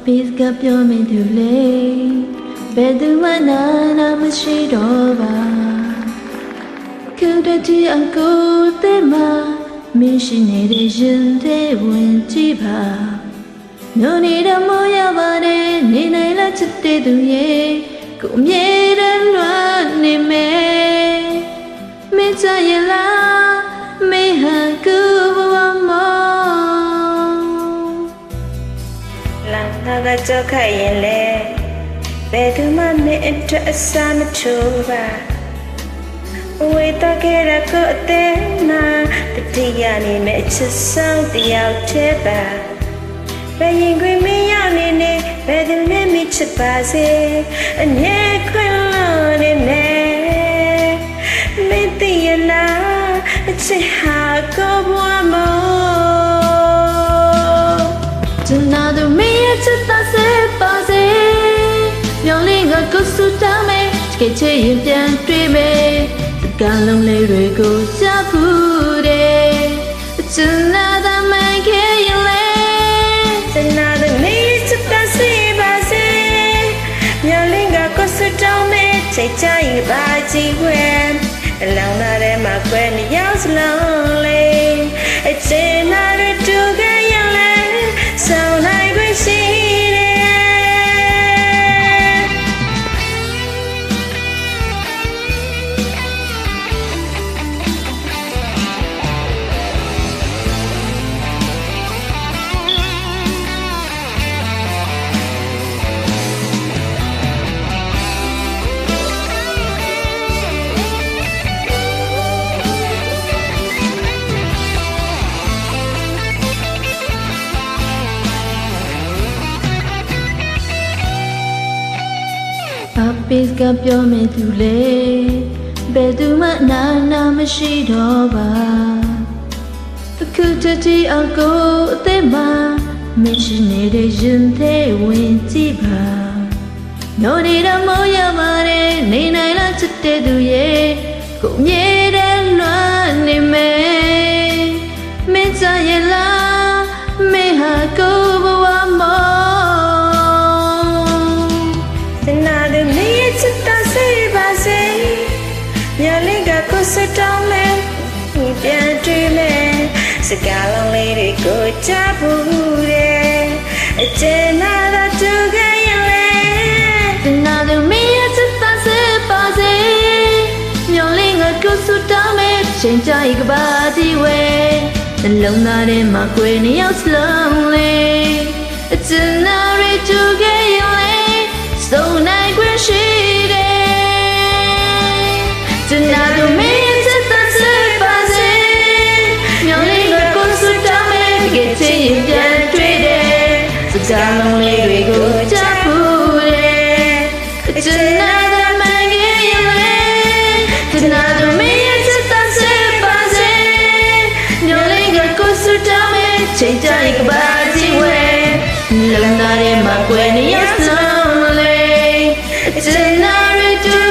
Peace ကပြောမိသူလေဘယ်သူမှနာနာမရှိတော့ပါခုတည်းအကိုတဲ့မှာမင်းရှိနေတဲ့ရင်ထဲဝင်ကြည့်ပါညနေတဲ့မောရပါတယ်နေနိုင်လားချစ်တဲ့သူရဲ့ကိုအမြဲတမ်းလွှမ်းနေမယ်မင်းချရဲ့လားမင်းဟာကိုဘဝမောလောင်နာကကြောက်ခိုက်ရင်လေဘယ်သူမှမင်းအတွက်အစာမချိုးပါဝေတကရကိုအသေးနာတတိယနေမဲ့ချစ်ဆောင်တယောက်တည်းပါဘယ်ရင်ခွင်မရောက်နေနေဘယ်သူနဲ့မချစ်ပါစေအမြဲခွင်လို့နေမယ်မင်းတည်ရလားအချစ်ဟာကိုဘဝမောကျွန်တော်တို့မင်းရဲ့ချစ်တာစေပါစေမျောလင်းကကိုစူတောင်းမယ်တကယ်ချစ်ရင်ပြန်တွေ့မယ်စကားလုံးလေးတွေကိုကြားဖူးတယ်ကျွန်တော်တို့မခဲ့ရင်လေကျွန်တော်တို့မင်းရဲ့ချစ်တာစေပါစေမျောလင်းကကိုစူတောင်းမယ်ချိတ်ချရင်ပါကြည့်ွယ်အလောင်းသားထဲမှာကွယ်နေရောက်စလုံးလေးအချင်နာရတူခဲ့ရင်လေဆောင်းနိုင်ခွင့်ရှိPeace ကပြောမိသူလေဘယ်သူမှနာနာမရှိတော့ပါအခုတည်းအကိုအသေးမှာမင်းရှိနေတဲ့ရင်ထဲဝင်ကြည့်ပါနိုးနေတဲ့မောရပါတယ်နေနိုင်လားချစ်တဲ့သူရဲ့ကိုမြဲတဲ့လွှမ်းနေမယ်မင်းချရဲ့လားမင်းဟာကိုဘဝမောမျောလင်းကကိုစတောင်းမယ်ပြန်တွေ့မယ်စကားလုံးလေးတွေကိုကြားဖို့တယ်အကျဉ်းနာတူခဲ့ရင်လေကျွန်တော်တို့မင်းရဲ့ချစ်တာစေပါစေမျောလင်းကကိုစတောင်းမယ်ချိန်ကြိုက်ကပါဒီဝဲနှလုံးသားထဲမှာကွယ်နေရောက်စလုံးလေးအကျဉ်းနာရီတူခဲ့ရင်လေစုံနိုင်ခွင့်ရှိကျွန်တော်တို့မင်းရဲ့ချစ်တာစေပါစေမျောလင်းကကိုစတောင်းမယ်တကယ်ချစ်ရင်ပြန်တွေ့တယ်စကားလုံးလေးတွေကိုကြားဖူးတယ်ကျွန်တော်တို့မငယ်ရလေကျွန်တော်တို့မင်းရဲ့ချစ်တာစေပါစေမျောလင်းကကိုစတောင်းမယ်ချိန်ကြိုက်ကပါကြည့်ဝဲလမ်းသားထဲမှာကွယ်နေရဆုံးလေကျွန်တော်တို့